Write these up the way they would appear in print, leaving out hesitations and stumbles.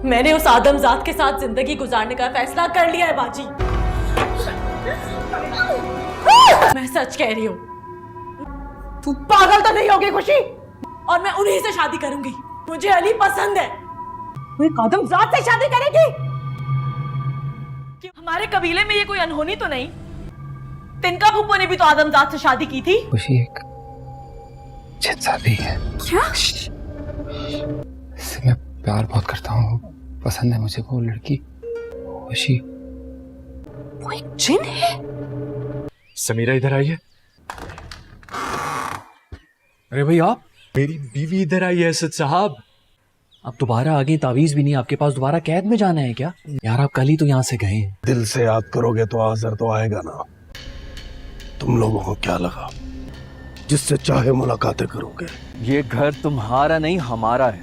मैंने उस आदमजात के साथ जिंदगी गुजारने का फैसला कर लिया है बाजी। मैं सच कह रही हूँ। तू पागल तो नहीं होगी खुशी? और मैं उन्हीं से शादी करूंगी। मुझे अली पसंद है। तू एक आदमजात से शादी करेगी? हमारे कबीले में ये कोई अनहोनी तो नहीं? तिनका फूफो ने भी तो आदमजात से शादी की थी। खुशी एक जिनसादी है। क्या? इससे मैं प्यार बहुत करता हूँ, पसंद है मुझे वो लड़की। खुशी वो एक जिन है। समीरा इधर आइए। अरे भाई आप, मेरी बीवी इधर आई है असद साहब। आप दोबारा आ गए, तावीज भी नहीं आपके पास, दोबारा कैद में जाना है क्या? यार आप कल ही तो यहाँ से गए हैं। दिल से याद करोगे तो आज़र तो आएगा ना। तुम लोगों को क्या लगा जिससे चाहे मुलाकातें करोगे? ये घर तुम्हारा नहीं हमारा है,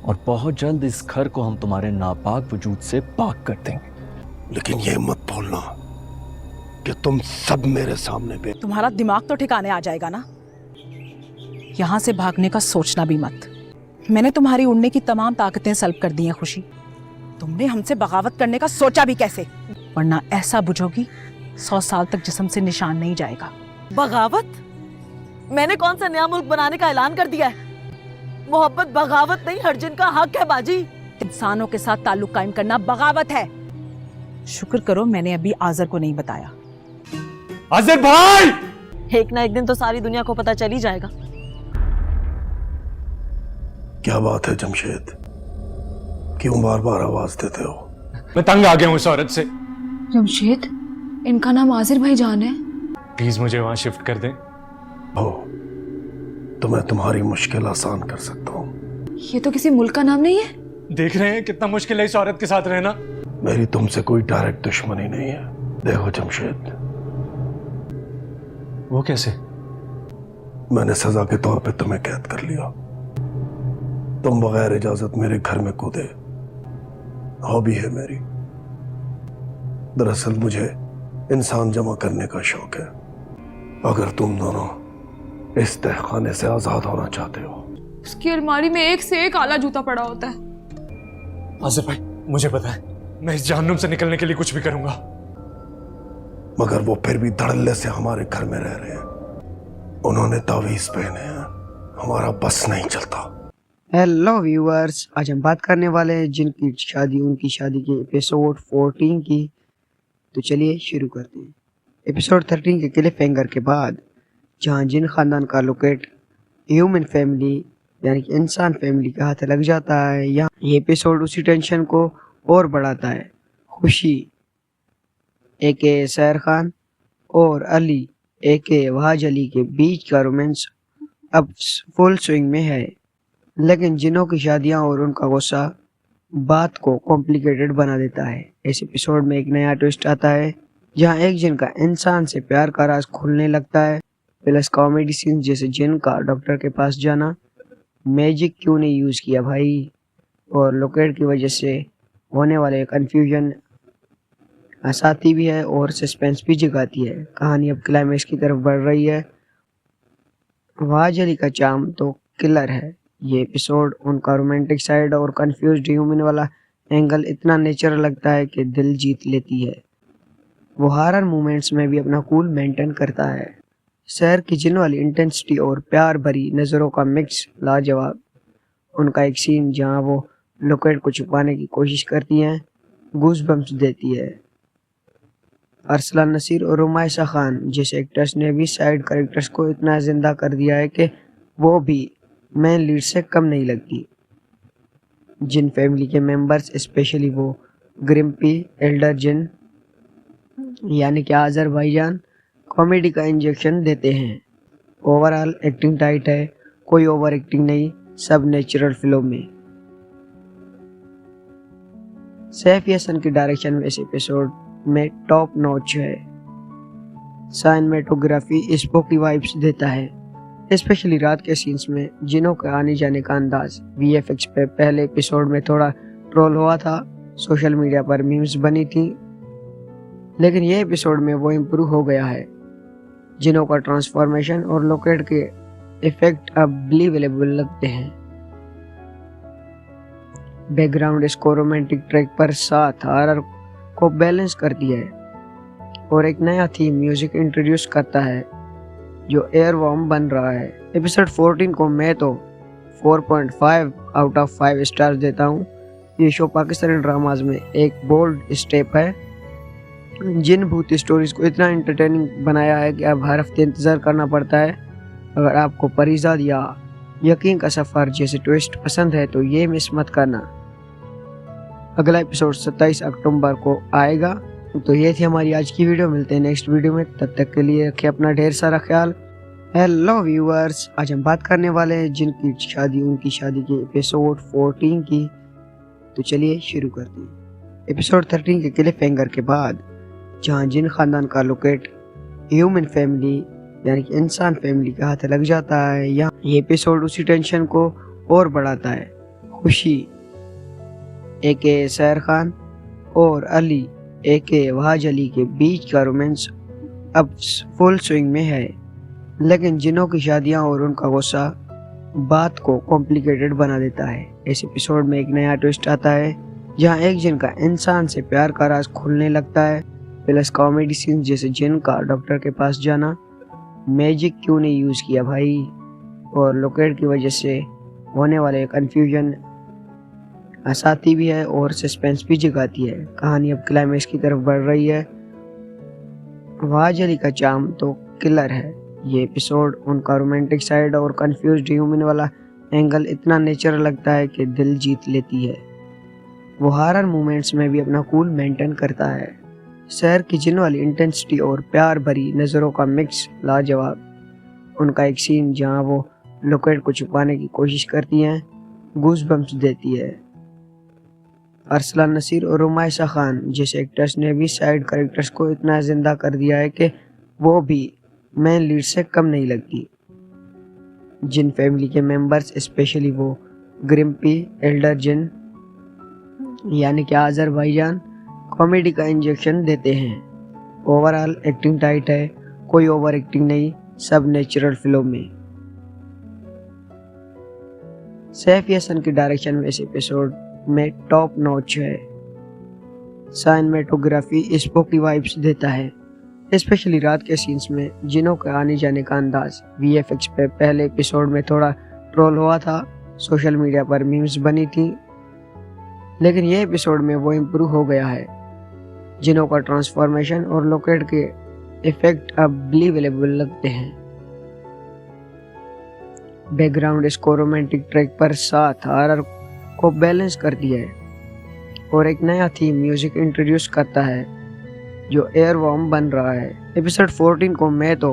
और बहुत जल्द इस घर को हम तुम्हारे नापाक वजूद से पाक कर देंगे। लेकिन ये मत भूलना कि तुम सब मेरे सामने पे। तुम्हारा दिमाग तो ठिकाने आ जाएगा ना। यहाँ से भागने का सोचना भी मत। मैंने तुम्हारी उड़ने की तमाम ताकतें सल्ब कर दी हैं खुशी। तुमने हमसे बगावत करने का सोचा भी कैसे? वरना ऐसा बुझोगी 100 साल तक जिस्म से निशान नहीं जाएगा। बगावत? मैंने कौन सा नया मुल्क बनाने का ऐलान कर दिया है? मोहब्बत बगावत नहीं, हर जिन का हक है बाजी। इंसानों के साथ ताल्लुक कायम करना बगावत है। शुक्र करो मैंने अभी आज़र को नहीं बताया। आज़र भाई! एक ना एक दिन तो सारी दुनिया को पता चल ही जाएगा। क्या बात है जमशेद, क्यों बार बार आवाज देते हो? मैं तंग आ गया हूँ इस औरत से। जमशेद, इनका नाम आज़िर भाईजान है। प्लीज मुझे वहां शिफ्ट कर दें। हो तो मैं तुम्हारी मुश्किल आसान कर सकता हूँ। ये तो किसी मुल्क का नाम नहीं है। देख रहे हैं कितना मुश्किल है इस औरत के साथ रहना। मेरी तुमसे कोई डायरेक्ट दुश्मनी नहीं है। देखो जमशेद, वो कैसे? मैंने सजा के तौर पे तुम्हें कैद कर लिया। तुम बगैर इजाजत मेरे घर में कूदे। हॉबी है मेरी। दरअसल मुझे इंसान जमा करने का शौक है। अगर तुम दोनों इस तहखाने से आजाद होना चाहते हो। उसकी अलमारी में एक से एक आला जूता पड़ा होता है। आज़र भाई मुझे पता है, मैं इस जहन्नुम से निकलने के लिए कुछ भी करूंगा। मगर वो फिर भी धड़ल्ले से हमारे घर में रह रहे हैं। उन्होंने तावीज पहने हैं, हमारा बस नहीं चलता। हेलो व्यूअर्स, आज हम बात करने वाले हैं जिनकी शादी, उनकी शादी के एपिसोड 14 की। तो चलिए शुरू करते हैं। एपिसोड 13 के क्लिफ हैंगर के बाद, जहां जिन खानदान का लोकेट ह्यूमन फैमिली यानी कि इंसान फैमिली का हाथ लग जाता है, यहाँ ये एपिसोड उसी टेंशन को और बढ़ाता है। खुशी एके सैर खान और अली एके वहाज अली के बीच का रोमांस अब फुल स्विंग में है। लेकिन जिनों की शादियां और उनका गुस्सा बात को कॉम्प्लिकेटेड बना देता है। इस एपिसोड में एक नया ट्विस्ट आता है, जहां एक जिन का इंसान से प्यार का राज खुलने लगता है। प्लस कॉमेडी सीन जैसे जिन का डॉक्टर के पास जाना, मैजिक क्यों नहीं यूज़ किया भाई, और लोकेट की वजह से होने वाले कन्फ्यूजन हंसाती भी है और सस्पेंस भी जगाती है। कहानी अब क्लाइमैक्स की तरफ बढ़ रही है। वहाज अली का चार्म तो किलर है। ये एपिसोड उनका रोमांटिक साइड और कंफ्यूज्ड ह्यूमन वाला एंगल इतना नेचुरल लगता है कि दिल जीत लेती है। वो हॉरर मोमेंट्स में भी अपना कूल मेंटेन करता है। शहर की जिन वाली इंटेंसिटी और प्यार भरी नज़रों का मिक्स लाजवाब। उनका एक सीन जहां वो लोकेट को छुपाने की कोशिश करती हैं, गूज़बम्प्स देती है। अरसलान नसीर और रुमायसा खान जैसे एक्टर्स ने भी साइड कैरेक्टर्स को इतना जिंदा कर दिया है कि वो भी मेन लीड से कम नहीं लगती। जिन फैमिली के मेंबर्स, स्पेशली वो ग्रिम्पी एल्डर जिन यानी कि आज़र भाईजान, कॉमेडी का इंजेक्शन देते हैं। ओवरऑल एक्टिंग टाइट है, कोई ओवर एक्टिंग नहीं, सब नेचुरल फिल्म में। सैफ हसन की डायरेक्शन में इस एपिसोड में टॉप नॉच है। साइनेमेटोग्राफी स्पोकी वाइब्स देता है, स्पेशली रात के सीन्स में जिनों के आने जाने का अंदाज। वीएफएक्स पे पहले एपिसोड में थोड़ा ट्रोल हुआ था, सोशल मीडिया पर मीम्स बनी थी, लेकिन ये एपिसोड में वो इम्प्रूव हो गया है। जिनों का ट्रांसफॉर्मेशन और लोकेट के इफेक्ट अब बिलीवेबल लगते हैं। बैकग्राउंड स्कोर रोमांटिक ट्रैक पर साथ हॉरर को बैलेंस कर दिया है और एक नया थीम म्यूजिक इंट्रोड्यूस करता है जो एयर वार्म बन रहा है। एपिसोड 14 को मैं तो 4.5 आउट ऑफ 5 स्टार्स देता हूँ। ये शो पाकिस्तानी ड्रामाज में एक बोल्ड स्टेप है। जिन भूत स्टोरीज को इतना एंटरटेनिंग बनाया है कि अब हर हफ्ते इंतज़ार करना पड़ता है। अगर आपको परिजाद या यकीन का सफ़र जैसे ट्विस्ट पसंद है तो ये मिस मत करना। अगला एपिसोड 27 अक्टूबर को आएगा। तो ये थी हमारी आज की वीडियो। मिलते हैं नेक्स्ट वीडियो में, तब तक के लिए रखिए अपना ढेर सारा ख्याल। हेलो व्यूअर्स, आज हम बात करने वाले हैं जिनकी शादी उनकी शादी के एपिसोड 14 की। तो चलिए शुरू करते हैं। एपिसोड 13 के क्लिफ हैंगर के बाद जहां जिन खानदान का लोकेट ह्यूमन फैमिली यानी कि इंसान फैमिली का हाथ लग जाता है, यहाँ ये एपिसोड उसी टेंशन को और बढ़ाता है। खुशी एके सैर खान और अली एके वहाज अली के बीच का रोमांस अब फुल स्विंग में है, लेकिन जिनों की शादियां और उनका गुस्सा बात को कॉम्प्लिकेटेड बना देता है। इस एपिसोड में एक नया ट्विस्ट आता है जहां एक जिन का इंसान से प्यार का राज खुलने लगता है। प्लस कॉमेडी सीन जैसे जिन का डॉक्टर के पास जाना, मैजिक क्यों नहीं यूज़ किया भाई, और लोकेट की वजह से होने वाले कंफ्यूजन हंसाती भी है और सस्पेंस भी जगाती है। कहानी अब क्लाइमैक्स की तरफ बढ़ रही है। वहाज अली का चार्म तो किलर है। ये एपिसोड उनका रोमांटिक साइड और कंफ्यूज्ड ह्यूमन वाला एंगल इतना नेचुरल लगता है कि दिल जीत लेती है। वो हॉरर मोमेंट्स में भी अपना कूल मेंटेन करता है। शहर की जिन वाली इंटेंसिटी और प्यार भरी नज़रों का मिक्स लाजवाब। उनका एक सीन जहां वो लोकेट को छुपाने की कोशिश करती हैं गूज बम्स देती है। अरसलान नसीर और रुमायसा खान जैसे एक्टर्स ने भी साइड कैरेक्टर्स को इतना जिंदा कर दिया है कि वो भी मेन लीड से कम नहीं लगती। जिन फैमिली के मेंबर्स स्पेशली वो ग्रिम्पी एल्डर जिन यानी कि आजर भाईजान कॉमेडी का इंजेक्शन देते हैं। ओवरऑल एक्टिंग टाइट है, कोई ओवर एक्टिंग नहीं, सब नेचुरल फिल्म में। सैफ हसन की डायरेक्शन में इस एपिसोड में टॉप नॉच है। साइनेमेटोग्राफी स्पोकी वाइब्स देता है, स्पेशली रात के सीन्स में जिनों के आने जाने का अंदाज। वीएफएक्स पे पहले एपिसोड में थोड़ा ट्रोल हुआ था, सोशल मीडिया पर मीम्स बनी थी, लेकिन ये एपिसोड में वो इम्प्रूव हो गया है। जिनों का ट्रांसफॉर्मेशन और लोकेट के इफेक्ट अब बिलीवेबल लगते हैं। बैकग्राउंड स्कोर रोमांटिक ट्रैक पर साथ हॉरर को बैलेंस कर दिया है और एक नया थीम म्यूजिक इंट्रोड्यूस करता है जो एयर वार्म बन रहा है। एपिसोड 14 को मैं तो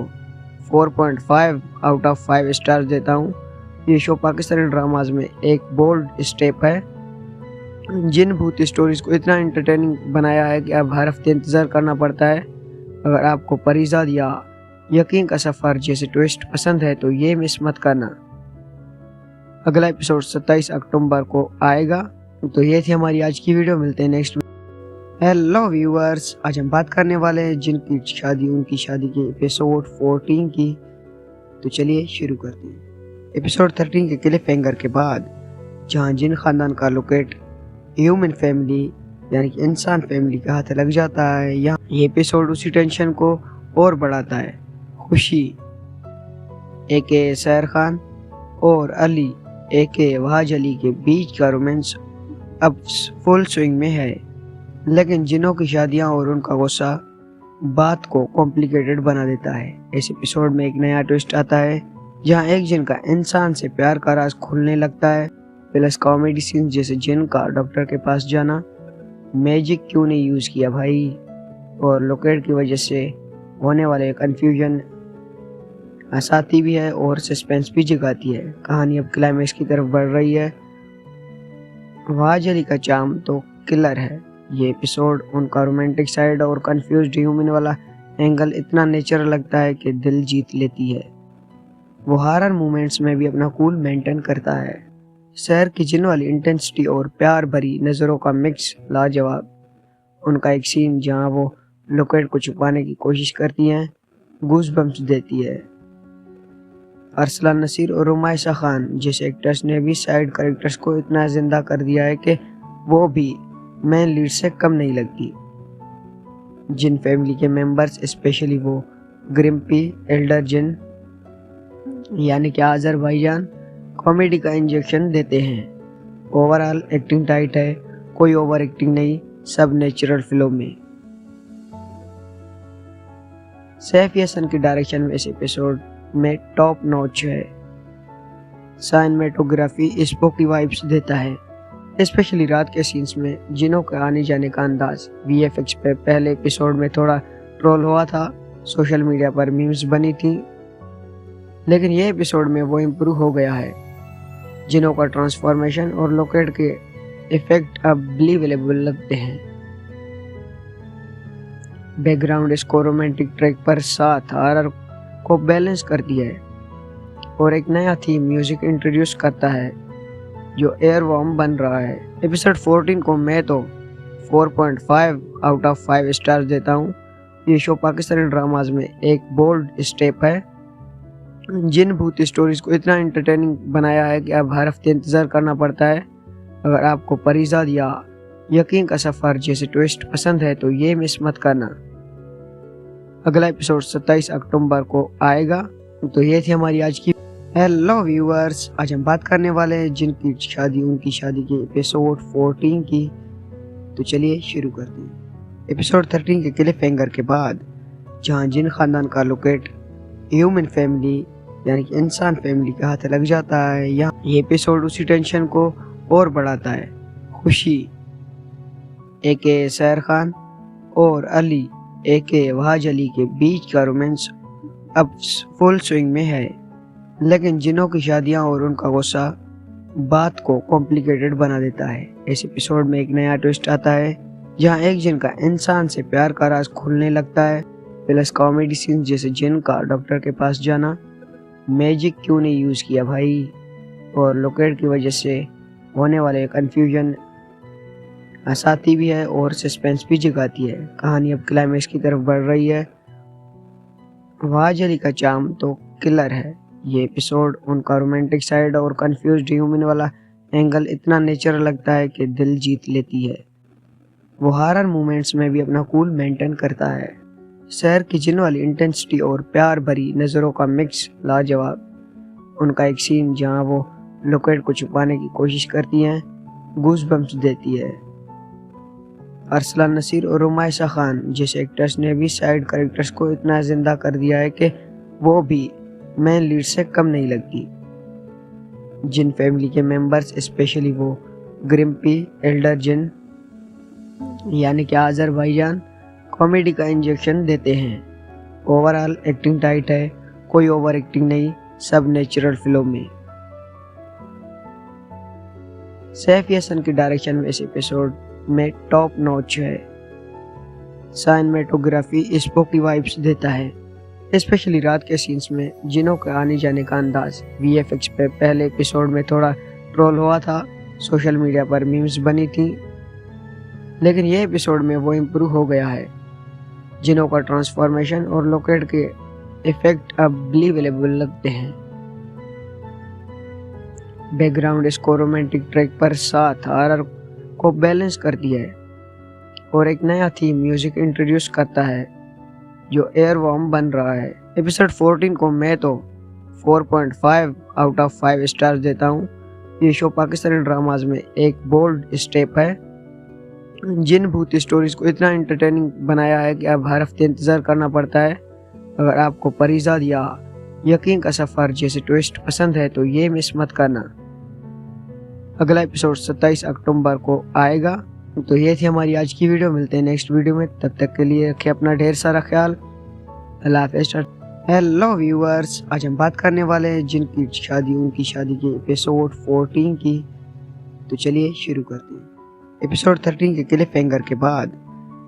4.5 आउट ऑफ 5 स्टार्स देता हूँ। ये शो पाकिस्तानी ड्रामाज में एक बोल्ड स्टेप है। जिन भूत स्टोरीज को इतना एंटरटेनिंग बनाया है कि अब हर हफ्ते इंतज़ार करना पड़ता है। अगर आपको परिजाद या यकीन का सफ़र जैसे ट्विस्ट पसंद है तो ये मिस मत करना। अगला एपिसोड 27 अक्टूबर को आएगा। तो ये थी हमारी आज की वीडियो। मिलते हैं नेक्स्ट। हेलो व्यूअर्स, आज हम बात करने वाले हैं जिनकी शादी उनकी शादी के एपिसोड 14 की। तो चलिए शुरू करते हैं। एपिसोड 13 के क्लिफ हैंगर के बाद जहां जिन खानदान का लोकेट ह्यूमन फैमिली यानी कि इंसान फैमिली का हाथ लग जाता है, यहाँ ये एपिसोड उसी टेंशन को और बढ़ाता है। खुशी एके सैर खान और अली एके वहाज अली के बीच का रोमांस अब फुल स्विंग में है, लेकिन जिनों की शादियां और उनका गुस्सा बात को कॉम्प्लिकेटेड बना देता है। इस एपिसोड में एक नया ट्विस्ट आता है जहां एक जिन का इंसान से प्यार का राज खुलने लगता है। प्लस कॉमेडी सीन जैसे जिन का डॉक्टर के पास जाना, मैजिक क्यों नहीं यूज़ किया भाई, और लोकेट की वजह से होने वाले कंफ्यूजन हंसाती भी है और सस्पेंस भी जगाती है। कहानी अब क्लाइमैक्स की तरफ बढ़ रही है। वहाज अली का चार्म तो किलर है। ये एपिसोड उनका रोमांटिक साइड और कंफ्यूज्ड ह्यूमन वाला एंगल इतना नेचुरल लगता है कि दिल जीत लेती है। वो हॉरर मोमेंट्स में भी अपना कूल मेंटेन करता है। शहर की जिन वाली इंटेंसिटी और प्यार भरी नज़रों का मिक्स लाजवाब। उनका एक सीन जहां वो लोकेट को छुपाने की कोशिश करती हैं गूज बम्स देती है। अरसलान नसीर और रुमायसा खान जैसे एक्टर्स ने भी साइड कैरेक्टर्स को इतना जिंदा कर दिया है कि वो भी मेन लीड से कम नहीं लगती। जिन फैमिली के मेंबर्स स्पेशली वो ग्रिम्पी एल्डर जिन यानी कि आजर भाईजान कॉमेडी का इंजेक्शन देते हैं। ओवरऑल एक्टिंग टाइट है, कोई ओवर एक्टिंग नहीं, सब नेचुरल फिल्म में। सैफ हसन की डायरेक्शन में इस एपिसोड में टॉप नॉच है। साइनेमेटोग्राफी स्पोकी वाइब्स देता है, स्पेशली रात के सीन्स में जिनों के आने जाने का अंदाज। वीएफएक्स पे पहले एपिसोड में थोड़ा ट्रोल हुआ था, सोशल मीडिया पर मीम्स बनी थी, लेकिन ये एपिसोड में वो इम्प्रूव हो गया है। जिनों का ट्रांसफॉर्मेशन और लोकेट के इफेक्ट अब बिलीवेबल लगते हैं। बैकग्राउंड स्कोर रोमांटिक ट्रैक पर साथ हॉरर को बैलेंस करती है और एक नया थीम म्यूजिक इंट्रोड्यूस करता है जो एयर वॉर्म बन रहा है। एपिसोड 14 को मैं तो 4.5 आउट ऑफ 5 स्टार्स देता हूँ। ये शो पाकिस्तानी ड्रामाज में एक बोल्ड स्टेप है। जिन भूत स्टोरीज को इतना एंटरटेनिंग बनाया है कि अब हर हफ्ते इंतज़ार करना पड़ता है। अगर आपको परिजाद या यकीन का सफ़र जैसे ट्विस्ट पसंद है तो ये मिस मत करना। अगला एपिसोड 27 अक्टूबर को आएगा। तो ये थी हमारी आज की। हेलो व्यूअर्स, आज हम बात करने वाले हैं जिनकी शादी उनकी शादी के एपिसोड 14 की। तो चलिए शुरू करते हैं। एपिसोड 13 के क्लिफ हैंगर के बाद जहां जिन खानदान का लोकेट ह्यूमन फैमिली यानी कि इंसान फैमिली के हाथ लग जाता है, यहाँ ये एपिसोड उसी टेंशन को और बढ़ाता है। खुशी एके सैर खान और अली एके वहाज अली के बीच का रोमांस अब फुल स्विंग में है, लेकिन जिनों की शादियां और उनका गुस्सा बात को कॉम्प्लिकेटेड बना देता है। इस एपिसोड में एक नया ट्विस्ट आता है जहां एक जिन का इंसान से प्यार का राज खुलने लगता है। प्लस कॉमेडी सीन जैसे जिन का डॉक्टर के पास जाना, मैजिक क्यों नहीं यूज़ किया भाई, और लोकेट की वजह से होने वाले कंफ्यूजन हंसाती भी है और सस्पेंस भी जगाती है। कहानी अब क्लाइमैक्स की तरफ बढ़ रही है। वाज अली का चार्म तो किलर है। ये एपिसोड उनका रोमांटिक साइड और कंफ्यूज्ड ह्यूमन वाला एंगल इतना नेचुरल लगता है कि दिल जीत लेती है। वो हॉरर मोमेंट्स में भी अपना कूल मेंटेन करता है। शहर की जिन वाली इंटेंसिटी और प्यार भरी नज़रों का मिक्स लाजवाब। उनका एक सीन जहां वो लोकेट को छुपाने की कोशिश करती हैं गूज़बम्प्स देती है। अरसलान नसीर और रुमायसा खान जैसे एक्टर्स ने भी साइड कैरेक्टर्स को इतना जिंदा कर दिया है कि वो भी मेन लीड से कम नहीं लगती। जिन फैमिली के मेंबर्स स्पेशली वो ग्रिम्पी एल्डर जिन यानी कि आजर भाईजान कॉमेडी का इंजेक्शन देते हैं। ओवरऑल एक्टिंग टाइट है, कोई ओवर एक्टिंग नहीं, सब नेचुरल फिल्म में। सैफ हसन की डायरेक्शन में इस एपिसोड में टॉप नॉच है। साइनेमेटोग्राफी स्पोकी वाइब्स देता है, स्पेशली रात के सीन्स में जिनों के आने जाने का अंदाज। वीएफएक्स पे पहले एपिसोड में थोड़ा ट्रोल हुआ था, सोशल मीडिया पर मीम्स बनी थी, लेकिन ये एपिसोड में वो इम्प्रूव हो गया है। जिनों का ट्रांसफॉर्मेशन और लोकेट के इफेक्ट अब बिलीवेबल लगते हैं। बैकग्राउंड स्कोर रोमांटिक ट्रैक पर साथ हॉरर को बैलेंस करती है और एक नया थीम म्यूजिक इंट्रोड्यूस करता है जो एयर वॉर्म बन रहा है। एपिसोड 14 को मैं तो 4.5 आउट ऑफ 5 स्टार्स देता हूँ। ये शो पाकिस्तानी ड्रामाज में एक बोल्ड स्टेप है। जिन भूत स्टोरीज को इतना एंटरटेनिंग बनाया है कि अब हर हफ्ते इंतज़ार करना पड़ता है। अगर आपको परिजाद या यकीन का सफ़र जैसे ट्विस्ट पसंद है तो ये मिस मत करना। अगला एपिसोड 27 अक्टूबर को आएगा। तो ये थी हमारी आज की वीडियो। मिलते हैं नेक्स्ट वीडियो में, तब तक के लिए रखें अपना ढेर सारा ख्याल। अल्लाह हाफ़िज़। हेलो व्यूअर्स, आज हम बात करने वाले हैं जिनकी शादी उनकी शादी के एपिसोड 14 की। तो चलिए शुरू करते हैं। एपिसोड 13 के क्लिफ हैंगर के बाद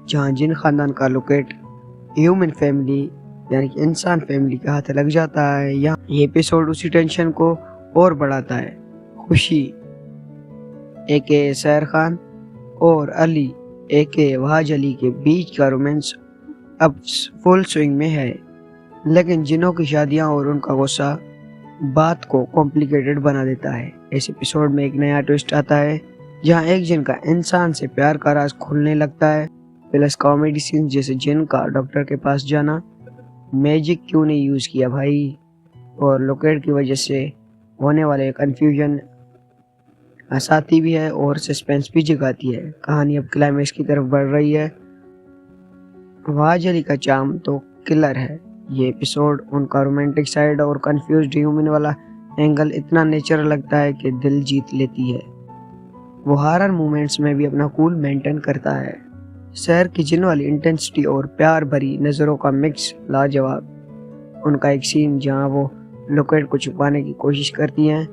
जहां जिन खानदान का लोकेट ह्यूमन फैमिली यानी कि इंसान फैमिली के हाथ लग जाता है, यहाँ ये एपिसोड उसी टेंशन को और बढ़ाता है। खुशी एके सैर खान और अली एके वहाज अली के बीच का रोमांस अब फुल स्विंग में है, लेकिन जिनों की शादियां और उनका गुस्सा बात को कॉम्प्लिकेटेड बना देता है। इस एपिसोड में एक नया ट्विस्ट आता है जहां एक जिन का इंसान से प्यार का राज खुलने लगता है, प्लस कॉमेडी सीन जैसे जिन का डॉक्टर के पास जाना, मैजिक क्यों नहीं यूज किया भाई, और लोकेट की वजह से होने वाले कंफ्यूजन हंसाती भी है और सस्पेंस भी जगाती है। कहानी अब क्लाइमेक्स की तरफ बढ़ रही है। वाज अली का चार्म तो किलर है। ये एपिसोड उनका रोमांटिक साइड और कंफ्यूज्ड ह्यूमन वाला एंगल इतना नेचुरल लगता है कि दिल जीत लेती है। वो हॉरर मोमेंट्स में भी अपना कूल मेंटेन करता है। शहर की जिन वाली इंटेंसिटी और प्यार भरी नज़रों का मिक्स लाजवाब। उनका एक सीन जहां वो लोकेट को छुपाने की कोशिश करती हैं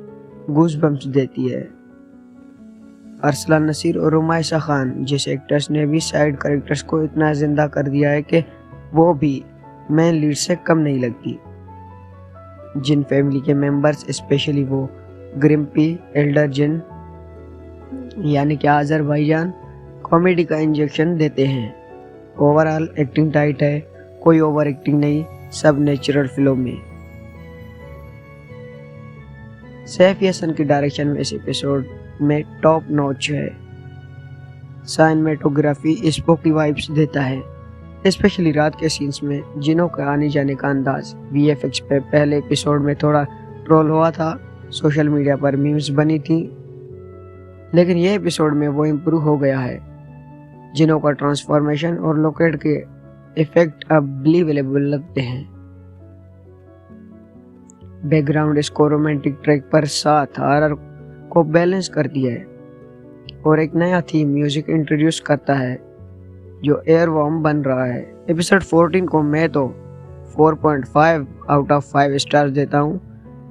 गूज़बम्प्स देती है। अरसलान नसीर और रुमाइसा खान जैसे एक्टर्स ने भी साइड कैरेक्टर्स को इतना जिंदा कर दिया है कि वो भी मेन लीड से कम नहीं लगती। जिन फैमिली के मेंबर्स स्पेशली वो ग्रिम्पी, एल्डर जिन यानी कि आजर भाईजान कॉमेडी का इंजेक्शन देते हैं। ओवरऑल एक्टिंग टाइट है, कोई ओवर एक्टिंग नहीं, सब नेचुरल फ्लो में। सैफ हसन की डायरेक्शन में इस एपिसोड में टॉप नॉच है। साइनेमेटोग्राफी स्पोकी वाइब्स देता है, स्पेशली रात के सीन्स में जिनों के आने जाने का अंदाज। वीएफएक्स पे पहले एपिसोड में थोड़ा ट्रोल हुआ था, सोशल मीडिया पर मीम्स बनी थी, लेकिन ये एपिसोड में वो इम्प्रूव हो गया है। जिनों का ट्रांसफॉर्मेशन और लोकेट के इफेक्ट अब बिलीवेबल लगते हैं। बैकग्राउंड स्कोर रोमांटिक ट्रैक पर साथ हॉरर को बैलेंस करती है और एक नया थीम म्यूजिक इंट्रोड्यूस करता है जो एयर वार्म बन रहा है। एपिसोड 14 को मैं तो 4.5 आउट ऑफ 5 स्टार्स देता हूँ।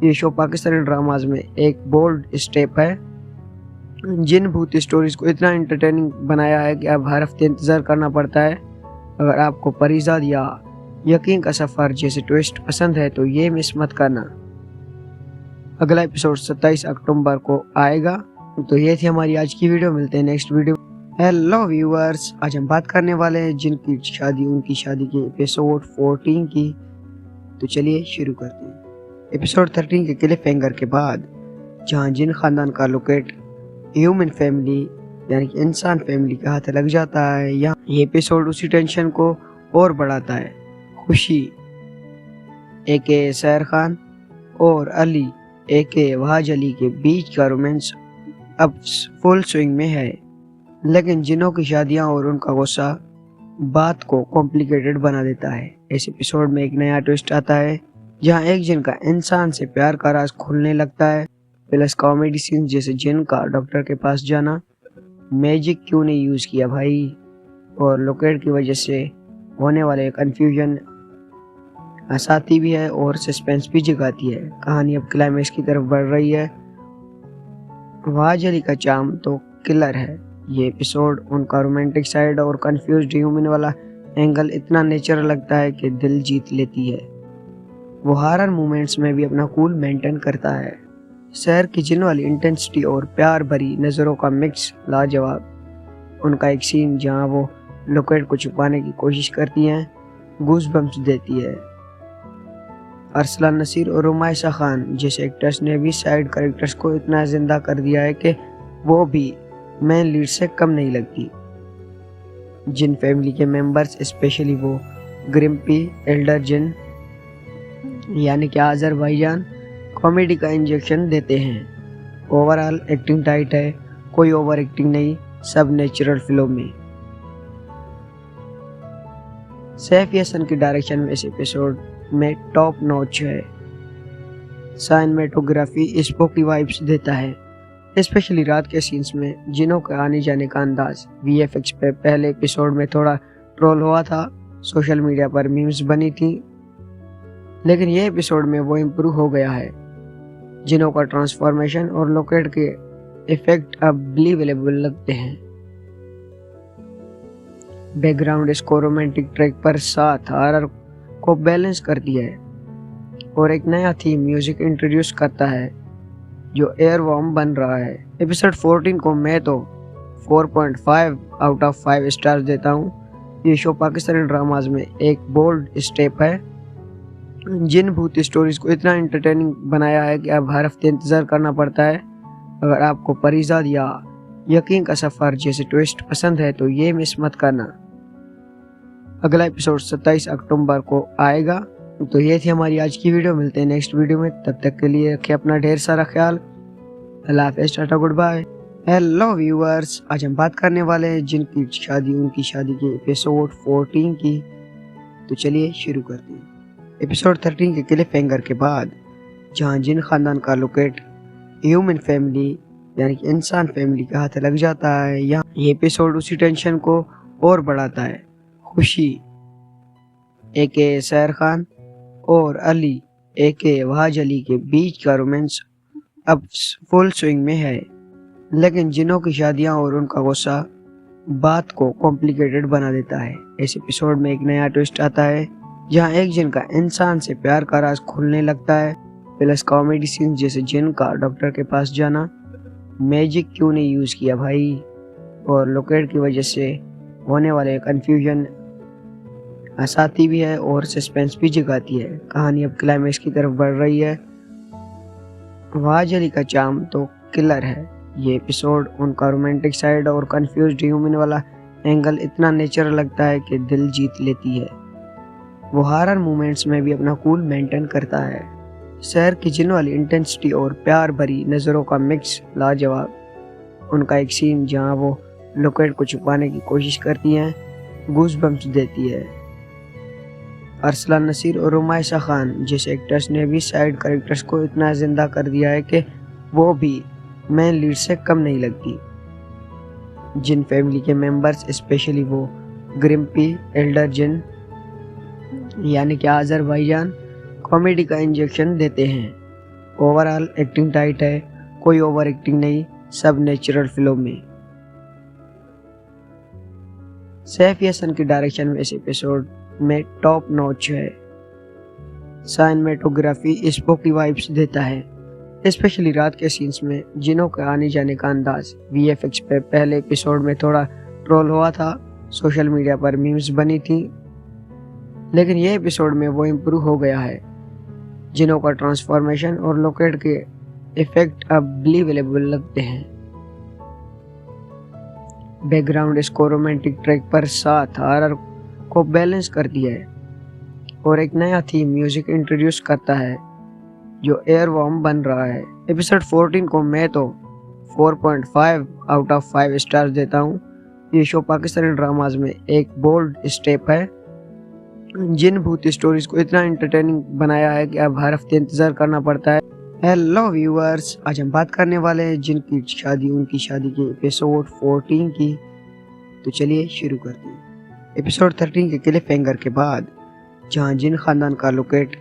ये शो पाकिस्तानी ड्रामाज में एक बोल्ड स्टेप है। जिन भूत स्टोरीज को इतना एंटरटेनिंग बनाया है कि अब हर हफ्ते इंतज़ार करना पड़ता है। अगर आपको परिजाद या यकीन का सफ़र जैसे ट्विस्ट पसंद है तो ये मिस मत करना। अगला एपिसोड 27 अक्टूबर को आएगा। तो ये थी हमारी आज की वीडियो, मिलते हैं नेक्स्ट वीडियो। हेलो व्यूअर्स, आज हम बात करने वाले हैं जिनकी शादी उनकी शादी के एपिसोड 14 की। तो चलिए शुरू करते हैं। एपिसोड 13 के क्लिफ हैंगर के बाद जहां जिन खानदान का लोकेट ह्यूमन फैमिली यानी कि इंसान फैमिली के हाथ लग जाता है, यहाँ ये एपिसोड उसी टेंशन को और बढ़ाता है। खुशी एके सैर खान और अली एके वाज अली के बीच का रोमांस अब फुल स्विंग में है, लेकिन जिनों की शादियां और उनका गुस्सा बात को कॉम्प्लिकेटेड बना देता है। इस एपिसोड में एक नया ट्विस्ट आता है जहां एक जिन का इंसान से प्यार का राज खुलने लगता है, प्लस कॉमेडी सीन जैसे जिन का डॉक्टर के पास जाना, मैजिक क्यों नहीं यूज किया भाई, और लोकेट की वजह से होने वाले कंफ्यूजन हंसाती भी है और सस्पेंस भी जगाती है। कहानी अब क्लाइमेक्स की तरफ बढ़ रही है। वाज अली का चार्म तो किलर है। ये एपिसोड उनका रोमांटिक साइड और कंफ्यूज्ड ह्यूमन वाला एंगल इतना नेचुरल लगता है कि दिल जीत लेती है। वो हॉरर मोमेंट्स में भी अपना कूल मेंटेन करता है। शहर की जिन वाली इंटेंसिटी और प्यार भरी नज़रों का मिक्स लाजवाब। उनका एक सीन जहां वो लोकेट को छुपाने की कोशिश करती हैं गूज़बम्प्स देती है। अरसलान नसीर और रुमाइसा खान जैसे एक्टर्स ने भी साइड कैरेक्टर्स को इतना जिंदा कर दिया है कि वो भी मेन लीड से कम नहीं लगती। जिन फैमिली के मेंबर्स स्पेशली वो ग्रिम्पी, एल्डर जिन यानी कि आजर भाईजान कॉमेडी का इंजेक्शन देते हैं। ओवरऑल एक्टिंग टाइट है, कोई ओवर एक्टिंग नहीं, सब नेचुरल फ्लो में। सैफ हसन की डायरेक्शन में इस एपिसोड में टॉप नॉच है। साइनेमेटोग्राफी स्पोकी वाइब्स देता है, स्पेशली रात के सीन्स में जिनों के आने जाने का अंदाज। वीएफएक्स पे पहले एपिसोड में थोड़ा ट्रोल हुआ था, सोशल मीडिया पर मीम्स बनी थी, लेकिन ये एपिसोड में वो इम्प्रूव हो गया है। जिनों का ट्रांसफॉर्मेशन और लोकेट के इफेक्ट अब बिलीवेबल लगते हैं। बैकग्राउंड स्कोर रोमांटिक ट्रैक पर साथ हॉरर को बैलेंस करती है और एक नया थीम म्यूजिक इंट्रोड्यूस करता है जो एयर वार्म बन रहा है। एपिसोड 14 को मैं तो 4.5 आउट ऑफ 5 स्टार्स देता हूँ। ये शो पाकिस्तानी ड्रामाज में एक बोल्ड स्टेप है। जिन भूत स्टोरीज को इतना एंटरटेनिंग बनाया है कि अब हर हफ्ते इंतज़ार करना पड़ता है। अगर आपको परिजाद या यकीन का सफर जैसे ट्विस्ट पसंद है तो ये मिस मत करना। अगला एपिसोड 27 अक्टूबर को आएगा। तो ये थी हमारी आज की वीडियो। मिलते हैं नेक्स्ट वीडियो में, तब तक के लिए रखें अपना ढेर सारा ख्याल। अल्लाह हाफ़िज़, tata, goodbye. Hello viewers, आज हम बात करने वाले हैं जिनकी शादी, उनकी शादी के एपिसोड 14 की। तो चलिए शुरू करते हैं। एपिसोड 13 के क्लिफ हैंगर के बाद जहां जिन खानदान का लोकेट ह्यूमन फैमिली यानी कि इंसान फैमिली का हाथ लग जाता है, यहाँ ये एपिसोड उसी टेंशन को और बढ़ाता है। खुशी एके सैर खान और अली एके वहाज अली के बीच का रोमांस अब फुल स्विंग में है, लेकिन जिनों की शादियां और उनका गुस्सा बात को कॉम्प्लिकेटेड बना देता है। इस एपिसोड में एक नया ट्विस्ट आता है जहां एक जिन का इंसान से प्यार का राज खुलने लगता है, प्लस कॉमेडी सीन जैसे जिन का डॉक्टर के पास जाना, मैजिक क्यों नहीं यूज किया भाई, और लोकेट की वजह से होने वाले कंफ्यूजन हंसाती भी है और सस्पेंस भी जगाती है। कहानी अब क्लाइमेक्स की तरफ बढ़ रही है। वहाज अली का चार्म तो किलर है। ये एपिसोड उनका रोमांटिक साइड और कंफ्यूज्ड ह्यूमन वाला एंगल इतना नेचुरल लगता है कि दिल जीत लेती है। वो हॉरर मोमेंट्स में भी अपना कूल मेंटेन करता है। शहर की जिन वाली इंटेंसिटी और प्यार भरी नज़रों का मिक्स लाजवाब। उनका एक सीन जहां वो लोकेट को छुपाने की कोशिश करती हैं गूज बम्स देती है। अरसलान नसीर और रुमायसा खान जैसे एक्टर्स ने भी साइड कैरेक्टर्स को इतना जिंदा कर दिया है कि वो भी मेन लीड से कम नहीं लगती। जिन फैमिली के मेंबर्स स्पेशली वो ग्रिम्पी, एल्डर जिन यानी कि आजर भाईजान कॉमेडी का इंजेक्शन देते हैं। ओवरऑल एक्टिंग टाइट है, कोई ओवर एक्टिंग नहीं, सब नेचुरल फ्लो में। सैफ हसन की डायरेक्शन में इस एपिसोड में टॉप नॉच है। साइनेमेटोग्राफी स्पोकी वाइब्स देता है, स्पेशली रात के सीन्स में जिनों के आने जाने का अंदाज। वीएफएक्स पे पहले एपिसोड में थोड़ा ट्रोल हुआ था, सोशल मीडिया पर मीम्स बनी थी, लेकिन ये एपिसोड में वो इम्प्रूव हो गया है। जिनों का ट्रांसफॉर्मेशन और लोकेट के इफेक्ट अब बिलीवेबल लगते हैं। बैकग्राउंड स्कोर रोमांटिक ट्रैक पर साथ हॉरर को बैलेंस कर दिया है और एक नया थीम म्यूजिक इंट्रोड्यूस करता है जो एयर वॉर्म बन रहा है। एपिसोड 14 को मैं तो 4.5 आउट ऑफ 5 स्टार्स देता हूँ। ये शो पाकिस्तानी ड्रामाज में एक बोल्ड स्टेप है। जिन भूत स्टोरीज को इतना एंटरटेनिंग बनाया है कि अब हर हफ्ते इंतजार करना पड़ता है। हेलो व्यूअर्स, आज हम बात करने वाले हैं जिनकी शादी, उनकी शादी के एपिसोड 14 की। तो चलिए शुरू करते हैं। एपिसोड 13 के क्लिफ हैंगर के बाद जहां जिन खानदान का लोकेट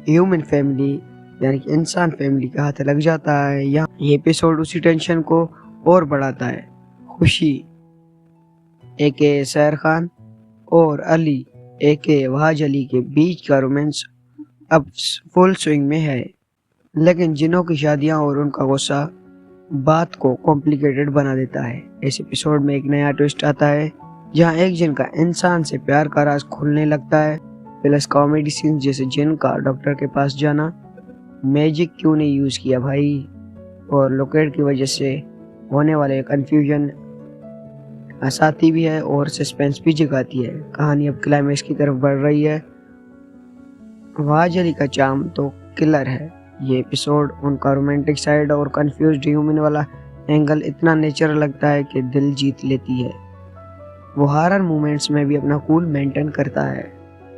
ह्यूमन फैमिली यानी कि इंसान फैमिली का हाथ लग जाता है, यहाँ ये एपिसोड उसी टेंशन को और बढ़ाता है। खुशी एके सैर खान और अली एके वहाज अली के बीच का रोमांस अब फुल स्विंग में है, लेकिन जिनों की शादियां और उनका गुस्सा बात को कॉम्प्लिकेटेड बना देता है। इस एपिसोड में एक नया ट्विस्ट आता है जहां एक जिन का इंसान से प्यार का राज खुलने लगता है, प्लस कॉमेडी सीन जैसे जिन का डॉक्टर के पास जाना, मैजिक क्यों नहीं यूज किया भाई, और लोकेट की वजह से होने वाले कंफ्यूजन हंसाती भी है और सस्पेंस भी जगाती है। कहानी अब क्लाइमेक्स की तरफ बढ़ रही है। वहाज अली का चार्म तो किलर है। ये एपिसोड उनका रोमांटिक साइड और कंफ्यूज्ड ह्यूमन वाला एंगल इतना नेचुरल लगता है कि दिल जीत लेती है। वो हॉरर मोमेंट्स में भी अपना कूल मेंटेन करता है।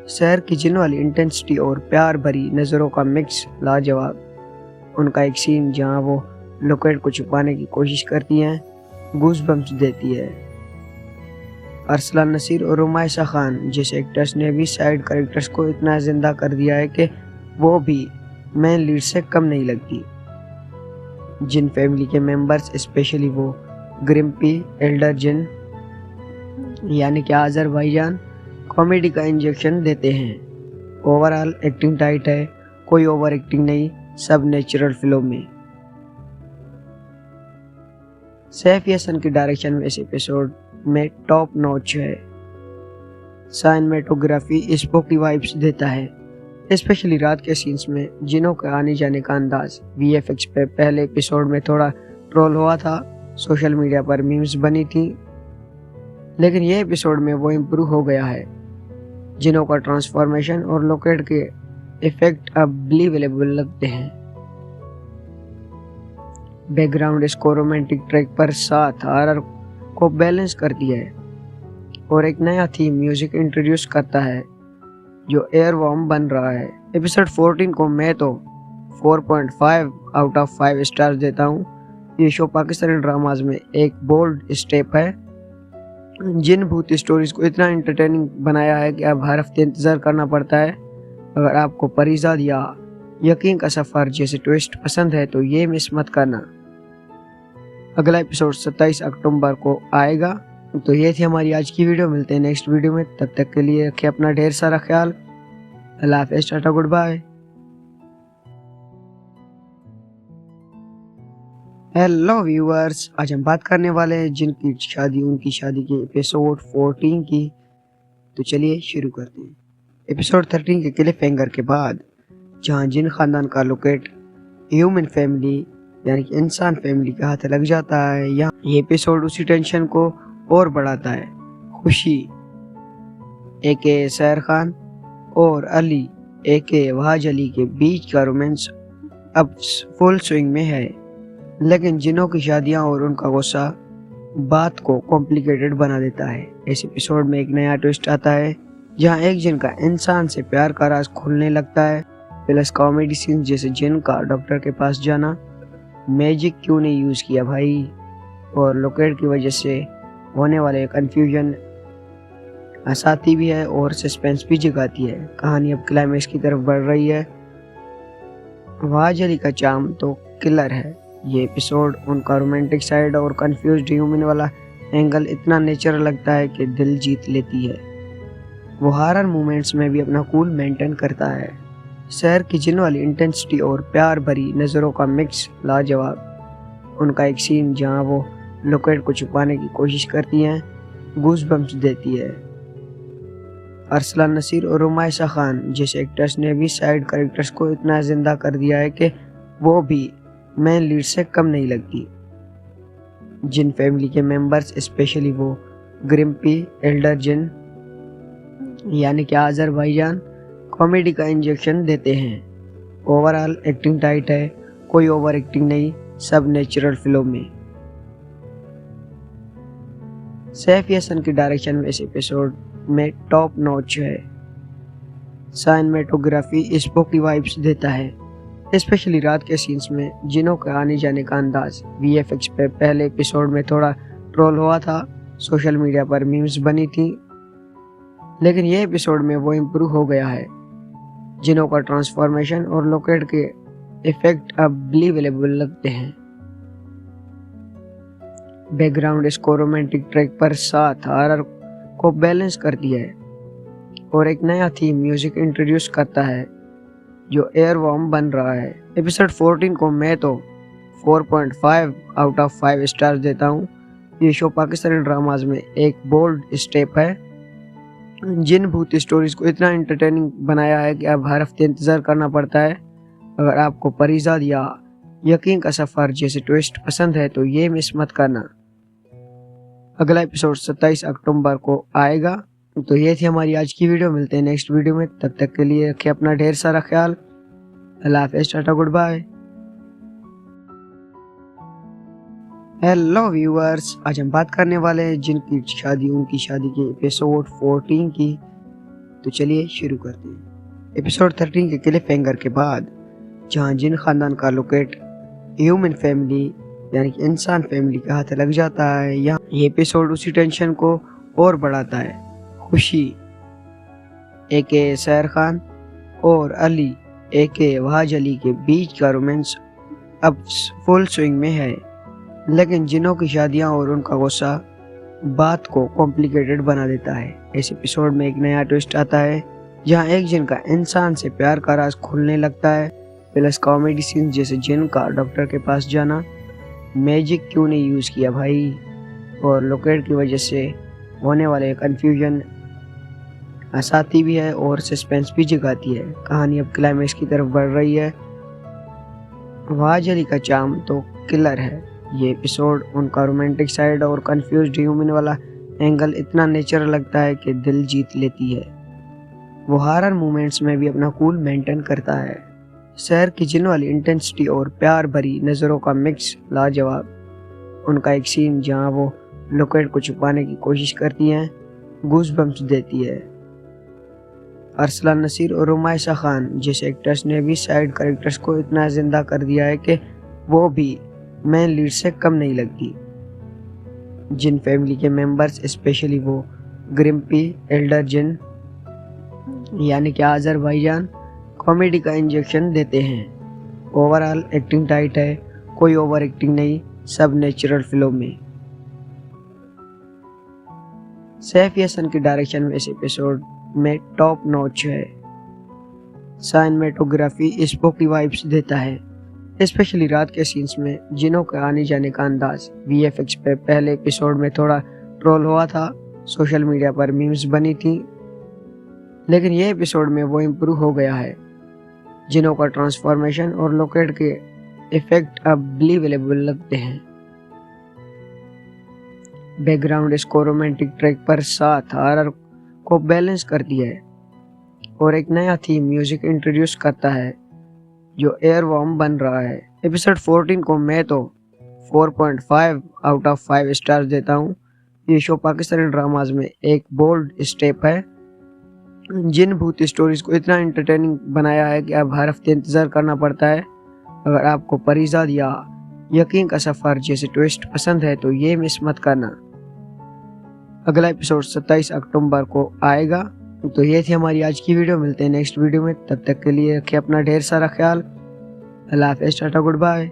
शहर की जिन वाली इंटेंसिटी और प्यार भरी नज़रों का मिक्स लाजवाब। उनका एक सीन जहां वो लोकेट को छुपाने की कोशिश करती हैं गूज बम्स देती है। अरसलान नसीर और रुमायसा खान जैसे एक्टर्स ने भी साइड कैरेक्टर्स को इतना जिंदा कर दिया है कि वो भी मेन लीड से कम नहीं लगती। जिन फैमिली के मेंबर्स स्पेशली वो ग्रिम्पी, एल्डर जिन यानी कि आजर भाईजान कॉमेडी का इंजेक्शन देते हैं। ओवरऑल एक्टिंग टाइट है, कोई ओवर एक्टिंग नहीं, सब नेचुरल फ्लो में। सैफ हसन की डायरेक्शन में इस एपिसोड में टॉप नॉच है। साइनेमेटोग्राफी स्पोकी वाइब्स देता है, स्पेशली रात के सीन्स में जिनों के आने जाने का अंदाज। वीएफएक्स पे पहले एपिसोड में थोड़ा ट्रोल हुआ था, सोशल मीडिया पर मीम्स बनी थी, लेकिन ये एपिसोड में वो इम्प्रूव हो गया है। जिनों का ट्रांसफॉर्मेशन और लोकेट के इफेक्ट अब बिलीवेबल लगते हैं। बैकग्राउंड स्कोर रोमांटिक ट्रैक पर साथ हॉरर को बैलेंस करती है और एक नया थीम म्यूजिक इंट्रोड्यूस करता है जो एयर वार्म बन रहा है। एपिसोड 14 को मैं तो 4.5 आउट ऑफ 5 स्टार्स देता हूँ। ये शो पाकिस्तानी ड्रामाज में एक बोल्ड स्टेप है। जिन भूत स्टोरीज को इतना एंटरटेनिंग बनाया है कि अब हर हफ्ते इंतज़ार करना पड़ता है। अगर आपको परिजाद या यकीन का सफ़र जैसे ट्विस्ट पसंद है तो ये मिस मत करना। अगला एपिसोड 27 अक्टूबर को आएगा। तो ये थी हमारी आज की वीडियो। मिलते हैं नेक्स्ट वीडियो में, तब तक के लिए रखिए अपना ढेर सारा ख्याल। अल्लाह हाफ़िज़, tata, goodbye. Hello viewers, आज हम बात करने वाले हैं जिनकी शादी उनकी शादी के एपिसोड 14 की। तो चलिए शुरू करते हैं। एपिसोड 13 के क्लिफ हैंगर के बाद जहां जिन खानदान का लोकेट ह्यूमन फैमिली यानी कि इंसान फैमिली के हाथ लग जाता है, यहाँ ये एपिसोड उसी टेंशन को और बढ़ाता है। खुशी एके सैर खान और अली एके वहाज अली के बीच का रोमांस अब फुल स्विंग में है, लेकिन जिनों की शादियां और उनका गुस्सा बात को कॉम्प्लिकेटेड बना देता है। इस एपिसोड में एक नया ट्विस्ट आता है जहां एक जिन का इंसान से प्यार का राज खुलने लगता है। प्लस कॉमेडी सीन जैसे जिन का डॉक्टर के पास जाना, मैजिक क्यों नहीं यूज़ किया भाई, और लोकेट की वजह से होने वाले कन्फ्यूजन हंसाती भी है और सस्पेंस भी जगाती है। कहानी अब क्लाइमेक्स की तरफ बढ़ रही है। वहाज अली का चार्म तो किलर है। ये एपिसोड उनका रोमांटिक साइड और कंफ्यूज्ड ह्यूमन वाला एंगल इतना नेचुरल लगता है कि दिल जीत लेती है। वो हॉरर मोमेंट्स में भी अपना कूल मेंटेन करता है। शहर की जिन वाली इंटेंसिटी और प्यार भरी नज़रों का मिक्स लाजवाब। उनका एक सीन जहां वो लोकेट को छुपाने की कोशिश करती हैं गूज़बम्प्स देती है। अरसलान नसीर और रुमायसा खान जैसे एक्टर्स ने भी साइड कैरेक्टर्स को इतना जिंदा कर दिया है कि वो भी मेन लीड से कम नहीं लगती। जिन फैमिली के मेंबर्स स्पेशली वो ग्रिम्पी, एल्डर जिन यानी कि आजर भाईजान कॉमेडी का इंजेक्शन देते हैं। ओवरऑल एक्टिंग टाइट है, कोई ओवर एक्टिंग नहीं, सब नेचुरल फ्लो में। सैफ हसन की डायरेक्शन में इस एपिसोड में टॉप नॉच है। साइनेमेटोग्राफी स्पोकी वाइब्स देता है, स्पेशली रात के सीन्स में जिनों के आने जाने का अंदाज। वीएफएक्स पे पहले एपिसोड में थोड़ा ट्रोल हुआ था, सोशल मीडिया पर मीम्स बनी थी, लेकिन ये एपिसोड में वो इम्प्रूव हो गया है। जिनों का ट्रांसफॉर्मेशन और लोकेट के इफेक्ट अब बिलीवेबल लगते हैं। बैकग्राउंड स्कोर रोमांटिक ट्रैक पर साथ हॉरर को बैलेंस करती है और एक नया थीम म्यूजिक इंट्रोड्यूस करता है जो एयर वार्म बन रहा है। एपिसोड 14 को मैं तो 4.5 आउट ऑफ 5 स्टार्स देता हूँ। ये शो पाकिस्तानी ड्रामाज में एक बोल्ड स्टेप है। जिन भूत स्टोरीज को इतना एंटरटेनिंग बनाया है कि अब हर हफ्ते इंतज़ार करना पड़ता है। अगर आपको परिजाद या यकीन का सफ़र जैसे ट्विस्ट पसंद है तो ये मिस मत करना। अगला एपिसोड 27 अक्टूबर को आएगा। तो ये थी हमारी आज की वीडियो। मिलते हैं नेक्स्ट वीडियो में, तब तक के लिए रखिए अपना ढेर सारा ख्याल। अल्लाह हाफ़िज़, tata, goodbye. Hello viewers, आज हम बात करने वाले हैं जिनकी शादी उनकी शादी के एपिसोड 14 की। तो चलिए शुरू करते हैं। एपिसोड 13 के क्लिफ हैंगर के बाद जहां जिन खानदान का लोकेट ह्यूमन फैमिली यानी कि इंसान फैमिली के हाथ लग जाता है, यहाँ ये एपिसोड उसी टेंशन को और बढ़ाता है। खुशी एके सैर खान और अली एके वहाज अली के बीच का रोमांस अब फुल स्विंग में है, लेकिन जिनों की शादियां और उनका गुस्सा बात को कॉम्प्लिकेटेड बना देता है। इस एपिसोड में एक नया ट्विस्ट आता है जहां एक जिन का इंसान से प्यार का राज खुलने लगता है। प्लस कॉमेडी सीन जैसे जिन का डॉक्टर के पास जाना, मैजिक क्यों नहीं यूज़ किया भाई, और लोकेट की वजह से होने वाले कन्फ्यूजन हंसाती भी है और सस्पेंस भी जगाती है। कहानी अब क्लाइमेक्स की तरफ बढ़ रही है। वहाज अली का चार्म तो किलर है। ये एपिसोड उनका रोमांटिक साइड और कंफ्यूज्ड ह्यूमन वाला एंगल इतना नेचुरल लगता है कि दिल जीत लेती है। वो हॉरर मोमेंट्स में भी अपना कूल मेंटेन करता है। शहर की जिन वाली इंटेंसिटी और प्यार भरी नज़रों का मिक्स लाजवाब। उनका एक सीन जहां वो लोकेट को छुपाने की कोशिश करती हैं गूज़बम्प्स देती है। अरसलान नसीर और रुमाइसा खान जैसे एक्टर्स ने भी साइड कैरेक्टर्स को इतना जिंदा कर दिया है कि वो भी मेन लीड से कम नहीं लगती। जिन फैमिली के मेंबर्स स्पेशली वो ग्रिम्पी, एल्डर जिन यानी कि आजर भाईजान कॉमेडी का इंजेक्शन देते हैं। ओवरऑल एक्टिंग टाइट है, कोई ओवर एक्टिंग नहीं, सब नेचुरल फ्लो में। सैफ हसन की डायरेक्शन में इस एपिसोड में टॉप नॉच है। साइनेमेटोग्राफी स्पोकी वाइब्स देता है, स्पेशली रात के सीन्स में जिनों के आने जाने का अंदाज। वीएफएक्स पे पहले एपिसोड में थोड़ा ट्रोल हुआ था, सोशल मीडिया पर मीम्स बनी थी, लेकिन ये एपिसोड में वो इम्प्रूव हो गया है। जिनों का ट्रांसफॉर्मेशन और लोकेट के इफेक्ट अब बिलीवेबल लगते हैं। बैकग्राउंड स्कोर रोमांटिक ट्रैक पर साथ हॉरर को बैलेंस करती है और एक नया थीम म्यूजिक इंट्रोड्यूस करता है जो एयर वार्म बन रहा है। एपिसोड 14 को मैं तो 4.5 आउट ऑफ 5 स्टार्स देता हूँ। ये शो पाकिस्तानी ड्रामाज में एक बोल्ड स्टेप है। जिन भूत स्टोरीज को इतना एंटरटेनिंग बनाया है कि अब हर हफ्ते इंतज़ार करना पड़ता है। अगर आपको परिजाद या यकीन का सफ़र जैसे ट्विस्ट पसंद है तो ये मिस मत करना। अगला एपिसोड 27 अक्टूबर को आएगा। तो ये थी हमारी आज की वीडियो। मिलते हैं नेक्स्ट वीडियो में, तब तक के लिए रखिए अपना ढेर सारा ख्याल। अल्लाह हाफ़िज़, tata, goodbye.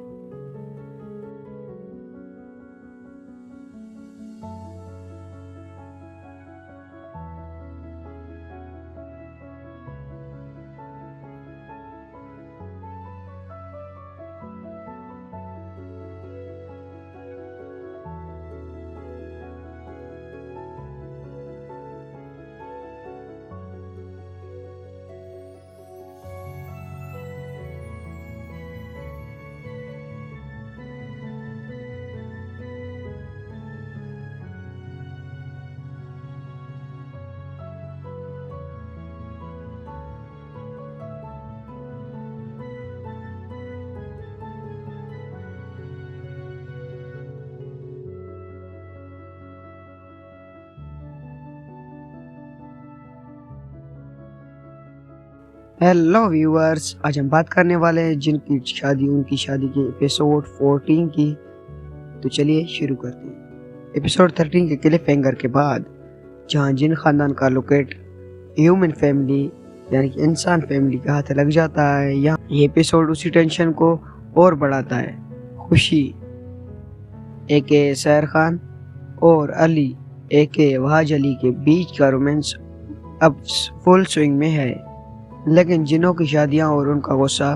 Hello viewers, आज हम बात करने वाले हैं जिनकी शादी उनकी शादी के एपिसोड 14 की। तो चलिए शुरू करते हैं। एपिसोड 13 के क्लिफ हैंगर के बाद जहां जिन खानदान का लोकेट ह्यूमन फैमिली यानी कि इंसान फैमिली का हाथ लग जाता है, यहाँ ये एपिसोड उसी टेंशन को और बढ़ाता है। खुशी एके सैर खान और अली एके वहाज अली के बीच का रोमांस अब फुल स्विंग में है, लेकिन जिनों की शादियां और उनका गुस्सा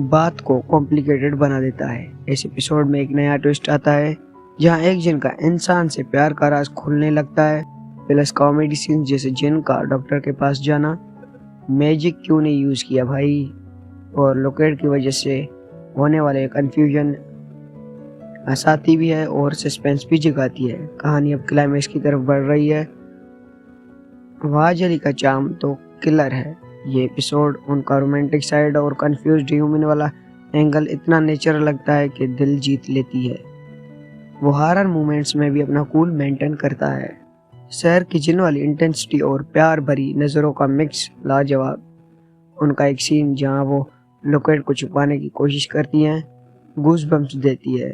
बात को कॉम्प्लिकेटेड बना देता है। इस एपिसोड में एक नया ट्विस्ट आता है जहां एक जिन का इंसान से प्यार का राज खुलने लगता है, प्लस कॉमेडी सीन जैसे जिन का डॉक्टर के पास जाना, मैजिक क्यों नहीं यूज़ किया भाई, और लोकेट की वजह से होने वाले कन्फ्यूजन हंसाती भी है और सस्पेंस भी जगाती है। कहानी अब क्लाइमैक्स की तरफ बढ़ रही है। वहाज अली का चार्म तो किलर है। ये एपिसोड उनका रोमांटिक साइड और कंफ्यूज्ड ह्यूमन वाला एंगल इतना नेचुरल लगता है कि दिल जीत लेती है। वो हॉरर मोमेंट्स में भी अपना कूल मेंटेन करता है। शहर की जिन वाली इंटेंसिटी और प्यार भरी नज़रों का मिक्स लाजवाब। उनका एक सीन जहां वो लोकेट को छुपाने की कोशिश करती हैं गूज़बम्प्स देती है।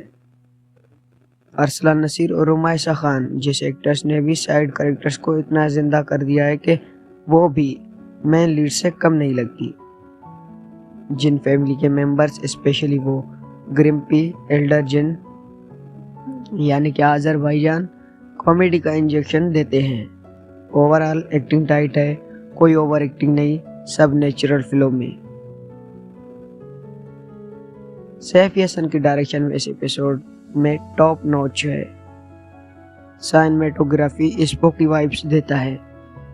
अरसलान नसीर और रुमाइसा खान जैसे एक्टर्स ने भी साइड कैरेक्टर्स को इतना जिंदा कर दिया है कि वो भी मेन लीड से कम नहीं लगती। जिन फैमिली के मेंबर्स स्पेशली वो ग्रिम्पी, एल्डर जिन यानी कि आजर भाईजान कॉमेडी का इंजेक्शन देते हैं। ओवरऑल एक्टिंग टाइट है, कोई ओवर एक्टिंग नहीं, सब नेचुरल फ्लो में। सैफ हसन की डायरेक्शन में इस एपिसोड में टॉप नॉच है। साइनेमेटोग्राफी स्पोकी वाइब्स देता है,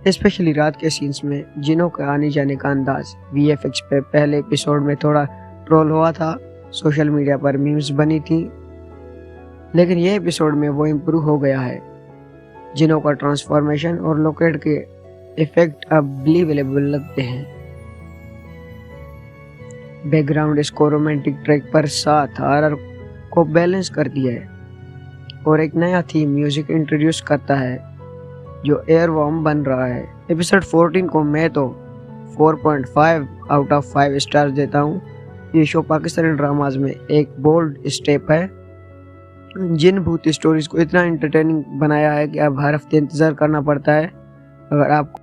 स्पेशली रात के सीन्स में जिनों के आने जाने का अंदाज। वीएफएक्स पे पहले एपिसोड में थोड़ा ट्रोल हुआ था, सोशल मीडिया पर मीम्स बनी थी, लेकिन ये एपिसोड में वो इम्प्रूव हो गया है। जिनों का ट्रांसफॉर्मेशन और लोकेट के इफेक्ट अब बिलीवेबल लगते हैं। बैकग्राउंड स्कोर रोमांटिक ट्रैक पर साथ हॉरर को बैलेंस करती है और एक नया थीम म्यूजिक इंट्रोड्यूस करता है जो एयर वॉर्म बन रहा है। एपिसोड 14 को मैं तो 4.5 आउट ऑफ 5 स्टार्स देता हूँ। ये शो पाकिस्तानी ड्रामाज में एक बोल्ड स्टेप है। जिन भूत स्टोरीज को इतना एंटरटेनिंग बनाया है कि अब हर हफ्ते इंतज़ार करना पड़ता है। अगर आपको